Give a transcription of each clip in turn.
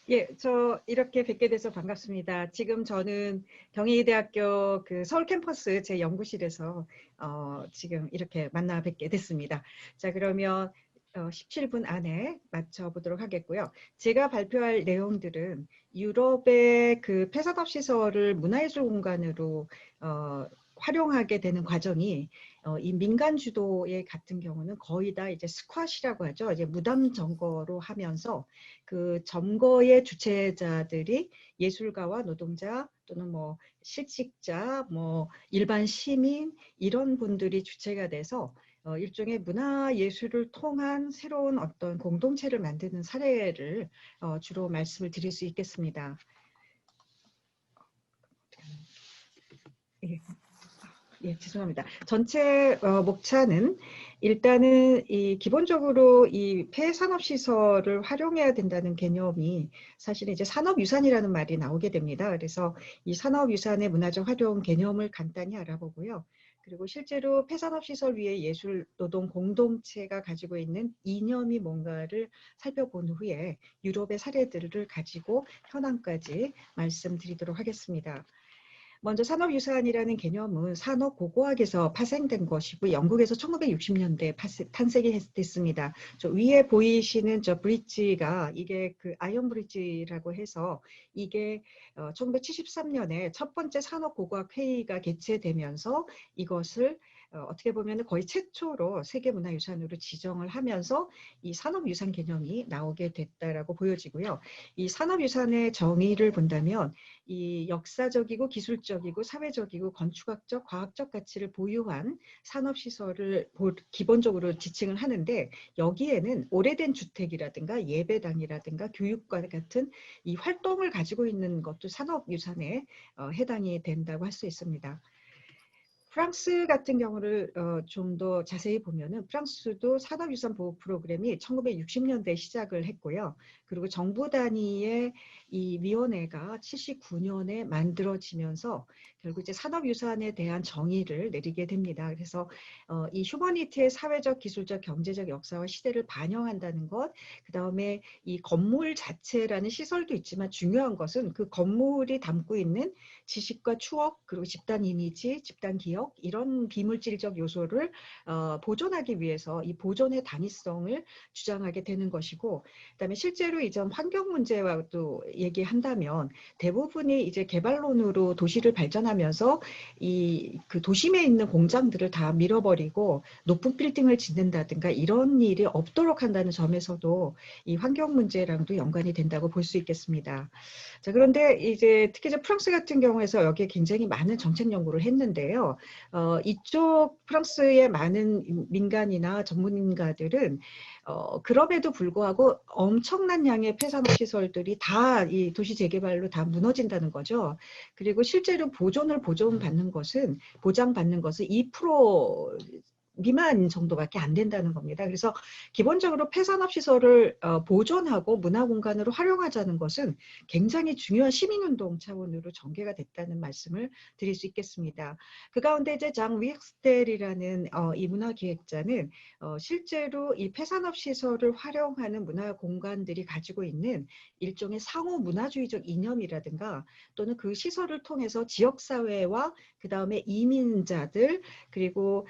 예, 저 이렇게 뵙게 돼서 반갑습니다. 지금 저는 경희대학교 그 서울 캠퍼스 제 연구실에서 지금 이렇게 만나 뵙게 됐습니다. 자, 그러면 17분 안에 맞춰보도록 하겠고요. 제가 발표할 내용들은 유럽의 그 폐산업 시설을 문화예술 공간으로 활용하게 되는 과정이 이 민간 주도의 같은 경우는 거의 다 이제 스쿼시라고 하죠. 이제 무담 점거로 하면서 그 점거의 주체자들이 예술가와 노동자 또는 뭐 실직자, 뭐 일반 시민 이런 분들이 주체가 돼서 일종의 문화 예술을 통한 새로운 어떤 공동체를 만드는 사례를 주로 말씀을 드릴 수 있겠습니다. 예. 예, 죄송합니다. 전체 목차는 일단은 이 기본적으로 이 폐산업 시설을 활용해야 된다는 개념이 사실은 이제 산업유산이라는 말이 나오게 됩니다. 그래서 이 산업유산의 문화적 활용 개념을 간단히 알아보고요. 그리고 실제로 폐산업 시설 위에 예술 노동 공동체가 가지고 있는 이념이 뭔가를 살펴본 후에 유럽의 사례들을 가지고 현황까지 말씀드리도록 하겠습니다. 먼저 산업유산이라는 개념은 산업고고학에서 파생된 것이고 영국에서 1960년대에 탄생이 됐습니다. 저 위에 보이시는 저 브릿지가 이게 그 아이언 브릿지라고 해서 이게 1973년에 첫 번째 산업고고학 회의가 개최되면서 이것을 어떻게 보면 거의 최초로 세계문화유산으로 지정을 하면서 이 산업유산 개념이 나오게 됐다라고 보여지고요. 이 산업유산의 정의를 본다면 이 역사적이고 기술적이고 사회적이고 건축학적, 과학적 가치를 보유한 산업시설을 기본적으로 지칭을 하는데 여기에는 오래된 주택이라든가 예배당이라든가 교육관 같은 이 활동을 가지고 있는 것도 산업유산에 해당이 된다고 할 수 있습니다. 프랑스 같은 경우를 좀 더 자세히 보면은 프랑스도 산업유산 보호 프로그램이 1960년대에 시작을 했고요. 그리고 정부 단위의 이 위원회가 79년에 만들어지면서 결국 이제 산업유산에 대한 정의를 내리게 됩니다. 그래서 이 휴머니티의 사회적, 기술적, 경제적 역사와 시대를 반영한다는 것, 그 다음에 이 건물 자체라는 시설도 있지만 중요한 것은 그 건물이 담고 있는 지식과 추억 그리고 집단 이미지, 집단 기억 이런 비물질적 요소를 보존하기 위해서 이 보존의 당위성을 주장하게 되는 것이고 그다음에 실제로 이전 환경 문제와도 얘기한다면 대부분이 이제 개발론으로 도시를 발전하면서 이 그 도심에 있는 공장들을 다 밀어버리고 높은 빌딩을 짓는다든가 이런 일이 없도록 한다는 점에서도 이 환경 문제랑도 연관이 된다고 볼 수 있겠습니다. 자, 그런데 이제 특히 이제 프랑스 같은 경우에서 여기에 굉장히 많은 정책 연구를 했는데요. 이쪽 프랑스의 많은 민간이나 전문가들은 그럼에도 불구하고 엄청난 양의 폐산업 시설들이 다 이 도시 재개발로 다 무너진다는 거죠. 그리고 실제로 보존받는 것은 보장받는 것은 2% 미만 정도밖에 안 된다는 겁니다. 그래서 기본적으로 폐산업 시설을 보존하고 문화공간으로 활용하자는 것은 굉장히 중요한 시민운동 차원으로 전개가 됐다는 말씀을 드릴 수 있겠습니다. 그 가운데 이제 장 위익스텔이라는 이 문화기획자는 실제로 이 폐산업 시설을 활용하는 문화공간들이 가지고 있는 일종의 상호 문화주의적 이념이라든가 또는 그 시설을 통해서 지역사회와 그 다음에 이민자들 그리고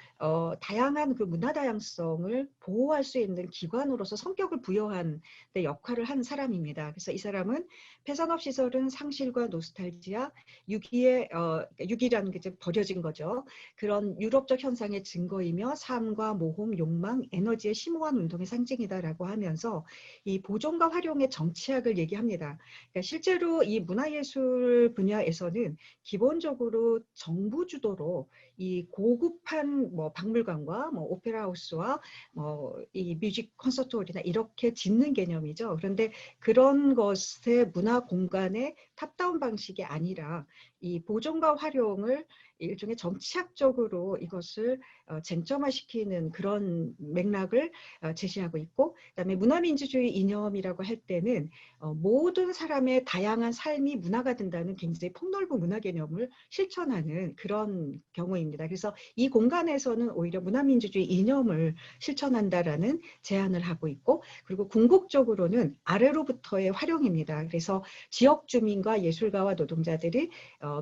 다양한 그 문화 다양성을 보호할 수 있는 기관으로서 성격을 부여한 데 역할을 한 사람입니다. 그래서 이 사람은 폐산업 시설은 상실과 노스탈지아, 유기라는 게 이제 버려진 거죠. 그런 유럽적 현상의 증거이며 삶과 모험, 욕망, 에너지의 심오한 운동의 상징이다라고 하면서 이 보존과 활용의 정치학을 얘기합니다. 그러니까 실제로 이 문화예술 분야에서는 기본적으로 정부 주도로 이 고급한 뭐 박물관과 뭐 오페라 하우스와 뭐 이 뮤직 콘서트홀이나 이렇게 짓는 개념이죠. 그런데 그런 것의 문화 공간의 탑다운 방식이 아니라 이 보존과 활용을 일종의 정치학적으로 이것을 쟁점화시키는 그런 맥락을 제시하고 있고 그다음에 문화민주주의 이념이라고 할 때는 모든 사람의 다양한 삶이 문화가 된다는 굉장히 폭넓은 문화 개념을 실천하는 그런 경우입니다. 그래서 이 공간에서는 오히려 문화민주주의 이념을 실천한다라는 제안을 하고 있고, 그리고 궁극적으로는 아래로부터의 활용입니다. 그래서 지역 주민과 예술가와 노동자들이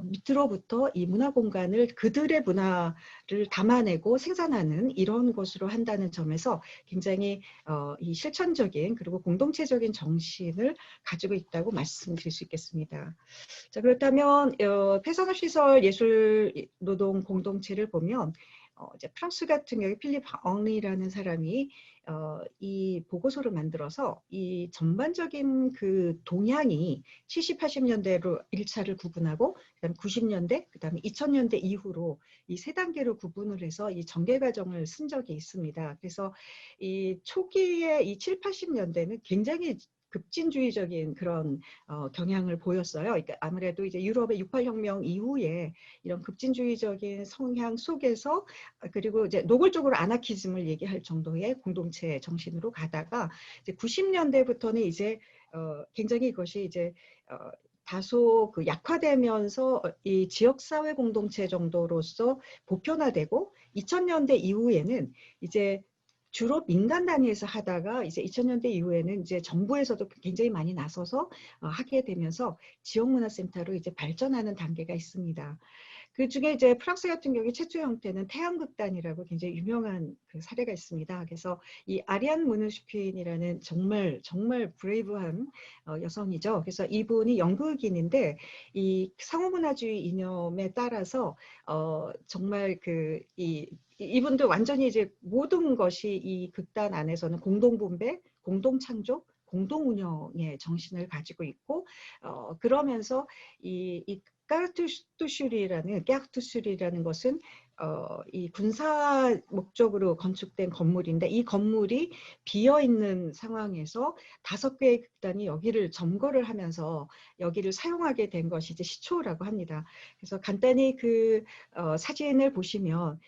밑으로부터 이 문화 공간을 그들의 문화를 담아내고 생산하는 이런 것으로 한다는 점에서 굉장히 이 실천적인 그리고 공동체적인 정신을 가지고 있다고 말씀드릴 수 있겠습니다. 자, 그렇다면 폐산업시설 예술노동 공동체를 보면 이제 프랑스 같은 경우에 필립 엉리라는 사람이 이 보고서를 만들어서 이 전반적인 그 동향이 70, 80년대로 1차를 구분하고, 그다음에 90년대, 그다음에 2000년대 이후로 이 세 단계로 구분을 해서 이 전개 과정을 쓴 적이 있습니다. 그래서 이 초기에 이 7, 80년대는 굉장히 급진주의적인 그런 경향을 보였어요. 그러니까 아무래도 이제 유럽의 68혁명 이후에 이런 급진주의적인 성향 속에서, 그리고 이제 노골적으로 아나키즘을 얘기할 정도의 공동체 정신으로 가다가 이제 90년대부터는 이제 굉장히 이것이 이제 다소 그 약화되면서 이 지역사회 공동체 정도로서 보편화되고, 2000년대 이후에는 이제 주로 민간 단위에서 하다가 이제 2000년대 이후에는 이제 정부에서도 굉장히 많이 나서서 하게 되면서 지역문화센터로 이제 발전하는 단계가 있습니다. 그 중에 이제 프랑스 같은 경우에 최초 형태는 태양극단이라고 굉장히 유명한 그 사례가 있습니다. 그래서 이 아리안 무누슈퀸이라는 정말 브레이브한 여성이죠. 그래서 이분이 연극인인데 이 상호문화주의 이념에 따라서 정말 이분도 완전히 이제 모든 것이 이 극단 안에서는 공동분배, 공동창조, 공동운영의 정신을 가지고 있고, 그러면서 이 까르투슈리라는 것은 이 군사 목적으로 건축된 건물인데, 이 건물이 비어 있는 상황에서 5개의 극단이 여기를 점거를 하면서 여기를 사용하게 된 것이 이제 시초라고 합니다. 그래서 간단히 그 사진을 보시면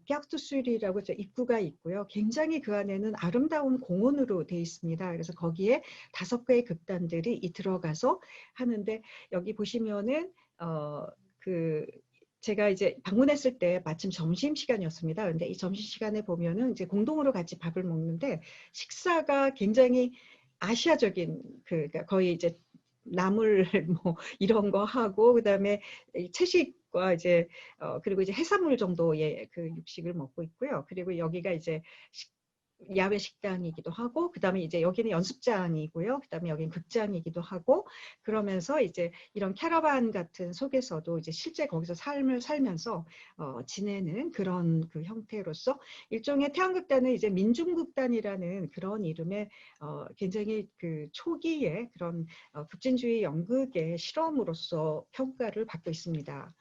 까르투슈리라고 입구가 있고요. 굉장히 그 안에는 아름다운 공원으로 되어 있습니다. 그래서 거기에 5개의 극단들이 들어가서 하는데, 여기 보시면은 제가 이제 방문했을 때 마침 점심시간이었습니다. 근데 이 점심시간에 보면은 이제 공동으로 같이 밥을 먹는데, 식사가 굉장히 아시아적인 그러니까 거의 이제 나물 뭐 이런 거 하고, 그다음에 채식과 이제 그리고 이제 해산물 정도의 그 육식을 먹고 있고요. 그리고 여기가 이제 야외 식당이기도 하고, 그다음에 이제 여기는 연습장이고요. 그다음에 여기는 극장이기도 하고, 그러면서 이제 이런 캐러반 같은 속에서도 이제 실제 거기서 삶을 살면서 지내는 그런 그 형태로서 일종의 태양극단은 이제 민중극단이라는 그런 이름의 굉장히 그 초기의 그런 급진주의 연극의 실험으로서 평가를 받고 있습니다.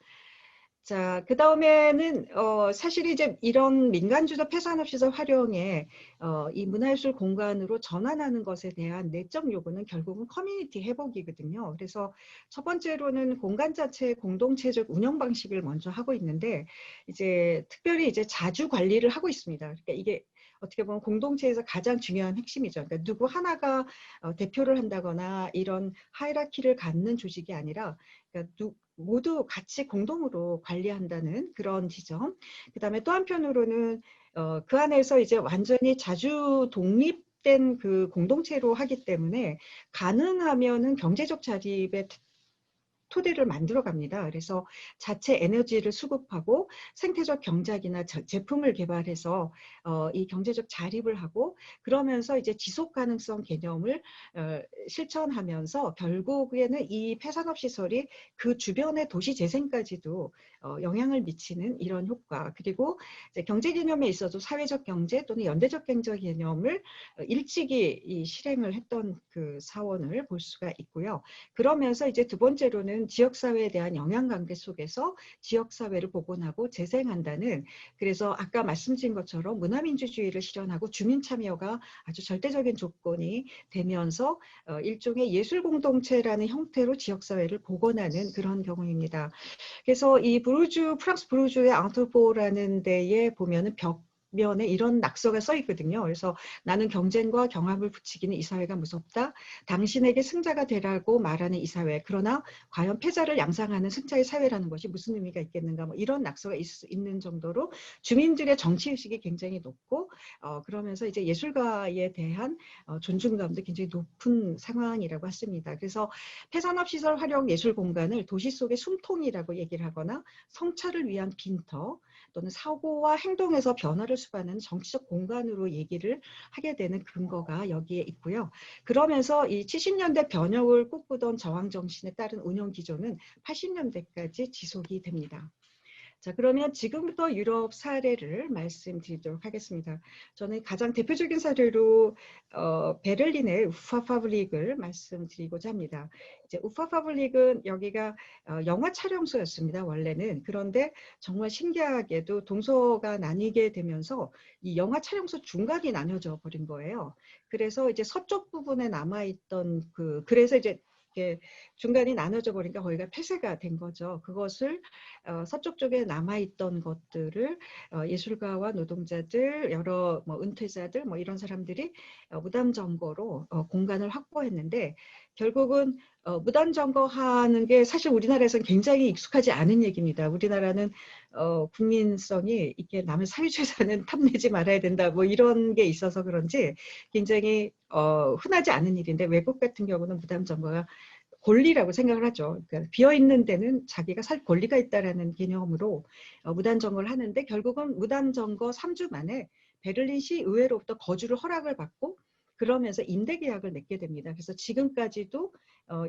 자, 그 다음에는 사실 이제 이런 민간주도 폐산업시설 활용에 이 문화예술 공간으로 전환하는 것에 대한 내적 요구는 결국은 커뮤니티 회복이거든요. 그래서 첫 번째로는 공간 자체의 공동체적 운영 방식을 먼저 하고 있는데, 이제 특별히 이제 자주 관리를 하고 있습니다. 그러니까 이게 어떻게 보면 공동체에서 가장 중요한 핵심이죠. 그러니까 누구 하나가 대표를 한다거나 이런 하이라키를 갖는 조직이 아니라, 그러니까 모두 같이 공동으로 관리한다는 그런 지점. 그다음에 또 한편으로는 그 안에서 이제 완전히 자주 독립된 그 공동체로 하기 때문에 가능하면은 경제적 자립의 토대를 만들어 갑니다. 그래서 자체 에너지를 수급하고 생태적 경작이나 제품을 개발해서 이 경제적 자립을 하고, 그러면서 이제 지속 가능성 개념을 실천하면서 결국에는 이 폐산업 시설이 그 주변의 도시 재생까지도 영향을 미치는 이런 효과, 그리고 이제 경제 개념에 있어도 사회적 경제 또는 연대적 경제 개념을 일찍이 실행을 했던 그 사원을 볼 수가 있고요. 그러면서 이제 두 번째로는 지역사회에 대한 영향관계 속에서 지역사회를 복원하고 재생한다는, 그래서 아까 말씀드린 것처럼 문화민주주의를 실현하고 주민참여가 아주 절대적인 조건이 되면서 일종의 예술공동체라는 형태로 지역사회를 복원하는 그런 경우입니다. 그래서 이 프랑스 부르주의 앙트르포라는 데에 보면은 면에 이런 낙서가 써 있거든요. 그래서 나는 경쟁과 경합을 부추기는 이 사회가 무섭다. 당신에게 승자가 되라고 말하는 이 사회. 그러나 과연 패자를 양상하는 승자의 사회라는 것이 무슨 의미가 있겠는가. 뭐 이런 낙서가 있는 정도로 주민들의 정치의식이 굉장히 높고 그러면서 이제 예술가에 대한 존중감도 굉장히 높은 상황이라고 했습니다. 그래서 폐산업시설 활용 예술 공간을 도시 속의 숨통이라고 얘기를 하거나 성찰을 위한 빈터 또는 사고와 행동에서 변화를 수반하는 정치적 공간으로 얘기를 하게 되는 근거가 여기에 있고요. 그러면서 이 70년대 변혁을 꿈꾸던 저항정신에 따른 운영 기조는 80년대까지 지속이 됩니다. 자, 그러면 지금부터 유럽 사례를 말씀드리도록 하겠습니다. 저는 가장 대표적인 사례로 베를린의 우파 파블릭을 말씀드리고자 합니다. 이제 우파 파블릭은 여기가 영화 촬영소였습니다. 원래는. 그런데 정말 신기하게도 동서가 나뉘게 되면서 이 영화 촬영소 중간이 나뉘어져 버린 거예요. 그래서 이제 서쪽 부분에 남아있던 그래서 이제 중간이 나눠져 버리니까 거기가 폐쇄가 된 거죠. 그것을 서쪽 쪽에 남아있던 것들을 예술가와 노동자들, 여러 뭐 은퇴자들 뭐 이런 사람들이 무단 점거로 공간을 확보했는데 결국은 무단 점거하는 게 사실 우리나라에서는 굉장히 익숙하지 않은 얘기입니다. 우리나라는 국민성이 이렇게 남의 사유재산은 탐내지 말아야 된다 뭐 이런 게 있어서 그런지 굉장히 흔하지 않은 일인데 외국 같은 경우는 무단 점거가 권리라고 생각을 하죠. 그러니까 비어있는 데는 자기가 살 권리가 있다라는 개념으로 무단 점거를 하는데 결국은 무단 점거 3주 만에 베를린시 의회로부터 거주를 허락을 받고 그러면서 임대계약을 맺게 됩니다. 그래서 지금까지도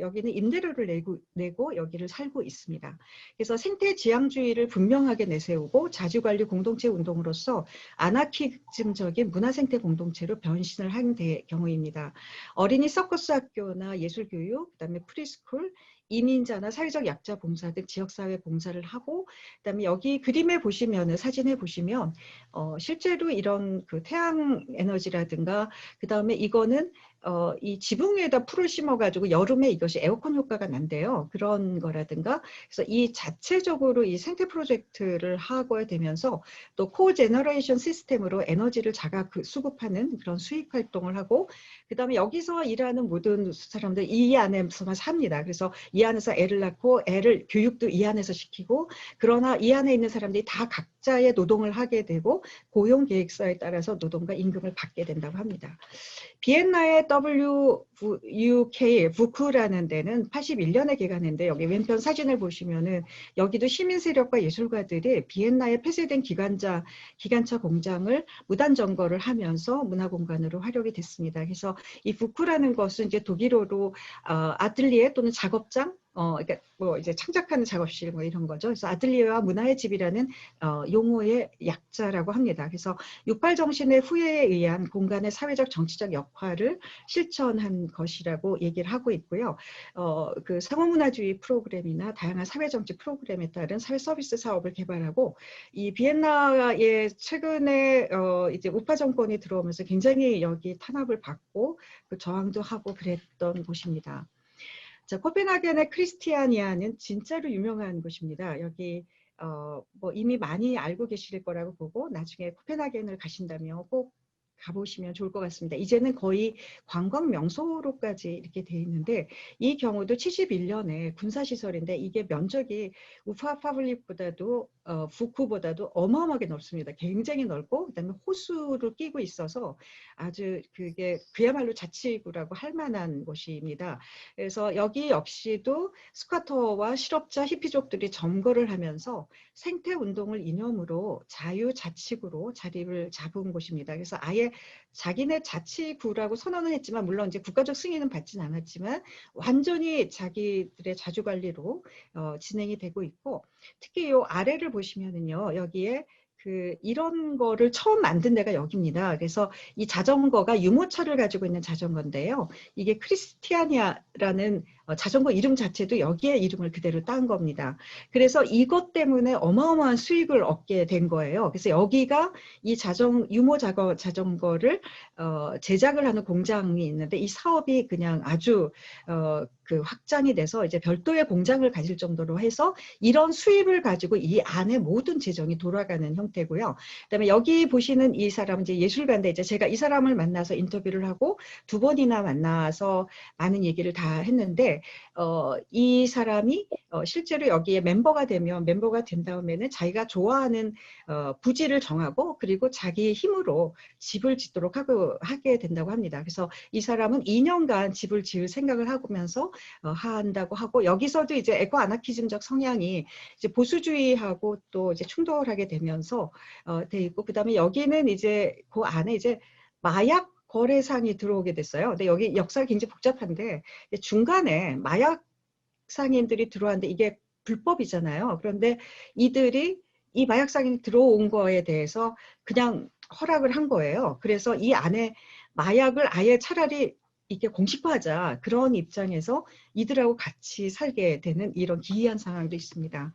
여기는 임대료를 내고 여기를 살고 있습니다. 그래서 생태지향주의를 분명하게 내세우고 자주관리 공동체 운동으로서 아나키즘적인 문화생태 공동체로 변신을 한 경우입니다. 어린이 서커스 학교나 예술교육, 그다음에 프리스쿨, 이민자나 사회적 약자 봉사 등 지역사회 봉사를 하고 그다음에 여기 그림에 보시면은 사진에 보시면 실제로 이런 그 태양 에너지라든가 그다음에 이거는 이 지붕 위에다 풀을 심어가지고 여름에 이것이 에어컨 효과가 난대요. 그런 거라든가 그래서 이 자체적으로 이 생태 프로젝트를 하고 되면서 또 코제너레이션 시스템으로 에너지를 자가 수급하는 그런 수익 활동을 하고 그다음에 여기서 일하는 모든 사람들 이 안에서만 삽니다. 그래서 이 안에서 애를 낳고 애를 교육도 이 안에서 시키고 그러나 이 안에 있는 사람들이 다 각자의 노동을 하게 되고 고용 계획서에 따라서 노동과 임금을 받게 된다고 합니다. 비엔나의 WUK 부크라는 데는 81년에 개관했는데 여기 왼편 사진을 보시면은 여기도 시민 세력과 예술가들이 비엔나의 폐쇄된 기관차 공장을 무단 점거를 하면서 문화공간으로 활용이 됐습니다. 그래서 이 부크라는 것은 이제 독일어로 아틀리에 또는 작업장 그러니까 뭐 이제 창작하는 작업실 뭐 이런 거죠. 그래서 아틀리에와 문화의 집이라는 용어의 약자라고 합니다. 그래서 68 정신의 후예에 의한 공간의 사회적 정치적 역할을 실천한 것이라고 얘기를 하고 있고요. 그 상호문화주의 프로그램이나 다양한 사회정치 프로그램에 따른 사회 서비스 사업을 개발하고 이 비엔나에 최근에 이제 우파 정권이 들어오면서 굉장히 여기 탄압을 받고 그 저항도 하고 그랬던 곳입니다. 자, 코펜하겐의 크리스티아니아는 진짜로 유명한 곳입니다. 여기 뭐 이미 많이 알고 계실 거라고 보고 나중에 코펜하겐을 가신다면 꼭 가보시면 좋을 것 같습니다. 이제는 거의 관광 명소로까지 이렇게 돼 있는데 이 경우도 71년에 군사시설인데 이게 면적이 우파 파블릭보다도 부쿠보다도 어마어마하게 넓습니다. 굉장히 넓고 그다음에 호수를 끼고 있어서 아주 그게 그야말로 자치구라고 할 만한 곳입니다. 그래서 여기 역시도 스쿼터와 실업자 히피족들이 점거를 하면서 생태운동을 이념으로 자유자치구로 자리를 잡은 곳입니다. 그래서 아예 자기네 자치구라고 선언은 했지만 물론 이제 국가적 승인은 받지는 않았지만 완전히 자기들의 자주관리로 진행이 되고 있고 특히 이 아래를 보시면은요 여기에 이런 거를 처음 만든 데가 여기입니다. 그래서 이 자전거가 유모차를 가지고 있는 자전거인데요. 이게 크리스티아니아라는 자전거 이름 자체도 여기에 이름을 그대로 딴 겁니다. 그래서 이것 때문에 어마어마한 수익을 얻게 된 거예요. 그래서 여기가 이 유모 자전거를 제작을 하는 공장이 있는데 이 사업이 그냥 아주 그 확장이 돼서 이제 별도의 공장을 가질 정도로 해서 이런 수입을 가지고 이 안에 모든 재정이 돌아가는 형태고요. 그다음에 여기 보시는 이 사람은 이제 예술가인데 이제 제가 이 사람을 만나서 인터뷰를 하고 2번이나 만나서 많은 얘기를 다 했는데 이 사람이 실제로 여기에 멤버가 된 다음에는 자기가 좋아하는 부지를 정하고 그리고 자기 힘으로 집을 짓도록 하게 된다고 합니다. 그래서 이 사람은 2년간 집을 지을 생각을 하면서 한다고 하고 여기서도 이제 에코 아나키즘적 성향이 이제 보수주의하고 또 이제 충돌하게 되면서 돼 있고 그다음에 여기는 이제 그 안에 이제 마약 거래상이 들어오게 됐어요. 근데 여기 역사가 굉장히 복잡한데 중간에 마약 상인들이 들어왔는데 이게 불법이잖아요. 그런데 이들이 이 마약 상인이 들어온 거에 대해서 그냥 허락을 한 거예요. 그래서 이 안에 마약을 아예 차라리 이게 공식화하자 그런 입장에서 이들하고 같이 살게 되는 이런 기이한 상황도 있습니다.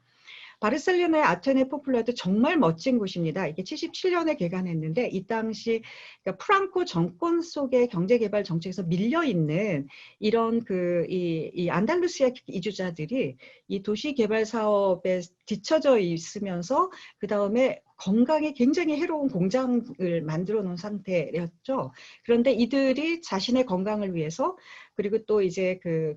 바르셀로나의 아테네 포플라도 정말 멋진 곳입니다. 이게 77년에 개관했는데 이 당시 그러니까 프랑코 정권 속의 경제개발 정책에서 밀려있는 이런 이 안달루시아 이주자들이 이 도시개발 사업에 뒤처져 있으면서 그 다음에 건강에 굉장히 해로운 공장을 만들어 놓은 상태였죠. 그런데 이들이 자신의 건강을 위해서 그리고 또 이제 그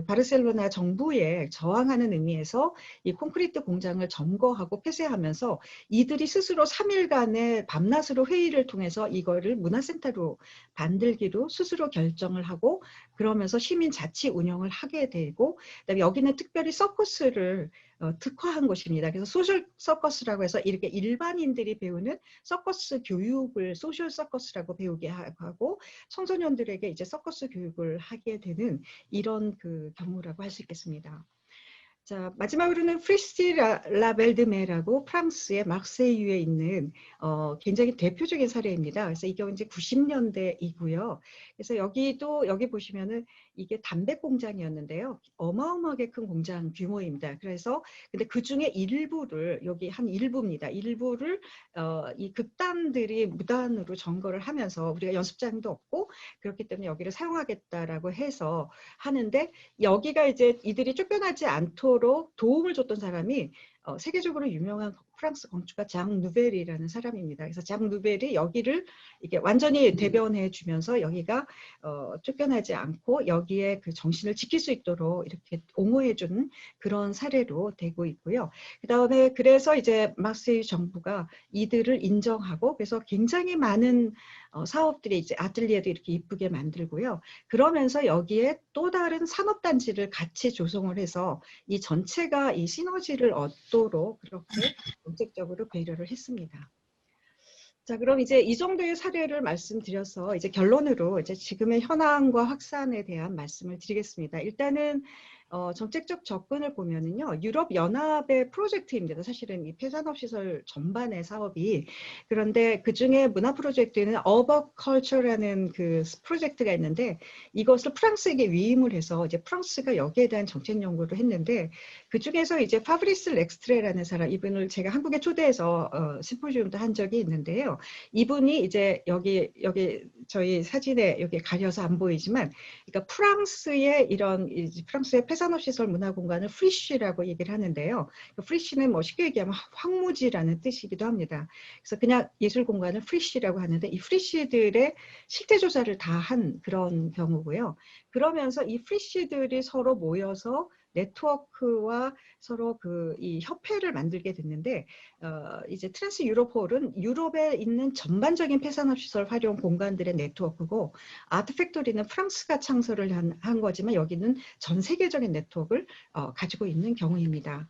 바르셀로나 정부에 저항하는 의미에서 이 콘크리트 공장을 점거하고 폐쇄하면서 이들이 스스로 3일간의 밤낮으로 회의를 통해서 이거를 문화센터로 만들기로 스스로 결정을 하고 그러면서 시민 자치 운영을 하게 되고 그다음에 여기는 특별히 서커스를 특화한 곳입니다. 그래서 소셜 서커스라고 해서 이렇게 일반인들이 배우는 서커스 교육을 소셜 서커스라고 배우게 하고 청소년들에게 이제 서커스 교육을 하게 되는 이런 그 경우라고 할 수 있겠습니다. 자, 마지막으로는 프리시 라벨드메라고 프랑스의 막세이유에 있는 굉장히 대표적인 사례입니다. 그래서 이게 이제 90년대이고요. 그래서 여기 보시면은 이게 담배 공장이었는데요. 어마어마하게 큰 공장 규모입니다. 그래서 근데 그 중에 일부를 여기 한 일부입니다. 일부를 이 극단들이 무단으로 점거를 하면서 우리가 연습장도 없고 그렇기 때문에 여기를 사용하겠다라고 해서 하는데 여기가 이제 이들이 쫓겨나지 않도록 도움을 줬던 사람이 세계적으로 유명한 프랑스 건축가 장 누벨이라는 사람입니다. 그래서 장 누벨이 여기를 이게 완전히 대변해 주면서 여기가 쫓겨나지 않고 여기에 그 정신을 지킬 수 있도록 이렇게 옹호해 주는 그런 사례로 되고 있고요. 그다음에 그래서 이제 마르세유 정부가 이들을 인정하고 그래서 굉장히 많은 사업들이 이제 아틀리에도 이렇게 이쁘게 만들고요. 그러면서 여기에 또 다른 산업단지를 같이 조성을 해서 이 전체가 이 시너지를 얻도록 그렇게 정책적으로 배려를 했습니다. 자, 그럼 이제 이 정도의 사례를 말씀드려서 이제 결론으로 이제 지금의 현황과 확산에 대한 말씀을 드리겠습니다. 일단은 정책적 접근을 보면은요, 유럽 연합의 프로젝트입니다. 사실은 이 폐산업시설 전반의 사업이. 그런데 그 중에 문화 프로젝트는 어버컬처라는 그 프로젝트가 있는데 이것을 프랑스에게 위임을 해서 이제 프랑스가 여기에 대한 정책 연구를 했는데 그 중에서 이제 파브리스 렉스트레라는 사람, 이분을 제가 한국에 초대해서 심포지움도 한 적이 있는데요. 이분이 이제 여기 저희 사진에 여기 가려서 안 보이지만, 그러니까 프랑스의 프랑스의 폐산업시설 문화공간을 프리쉬라고 얘기를 하는데요. 프리쉬는 뭐 쉽게 얘기하면 황무지라는 뜻이기도 합니다. 그래서 그냥 예술공간을 프리쉬라고 하는데 이 프리쉬들의 실태조사를 다 한 그런 경우고요. 그러면서 이 프리쉬들이 서로 모여서 네트워크와 서로 이 협회를 만들게 됐는데 이제 트랜스 유로폴은 유럽에 있는 전반적인 폐산업시설 활용 공간들의 네트워크고 아트팩토리는 프랑스가 창설을 한 거지만 여기는 전 세계적인 네트워크를 가지고 있는 경우입니다.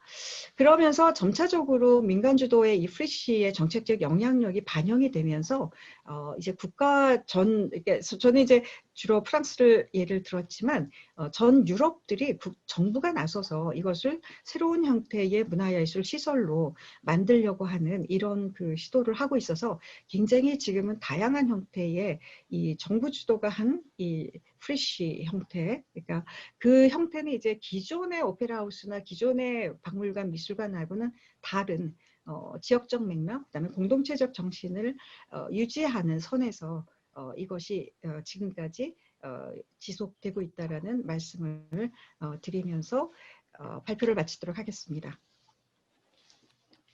그러면서 점차적으로 민간 주도의 이 프리쉬의 정책적 영향력이 반영이 되면서 이제 국가 이게 저는 이제 주로 프랑스를 예를 들었지만 전 유럽들이 정부가 나서서 이것을 새로운 형태의 문화예술 시설로 만들려고 하는 이런 그 시도를 하고 있어서 굉장히 지금은 다양한 형태의 이 정부 주도가 한 이 프리시 형태, 그러니까 그 형태는 이제 기존의 오페라 하우스나 기존의 박물관, 미술관하고는 다른 지역적 맥락, 그다음에 공동체적 정신을 유지하는 선에서 이것이 지금까지 지속되고 있다라는 말씀을 드리면서 발표를 마치도록 하겠습니다.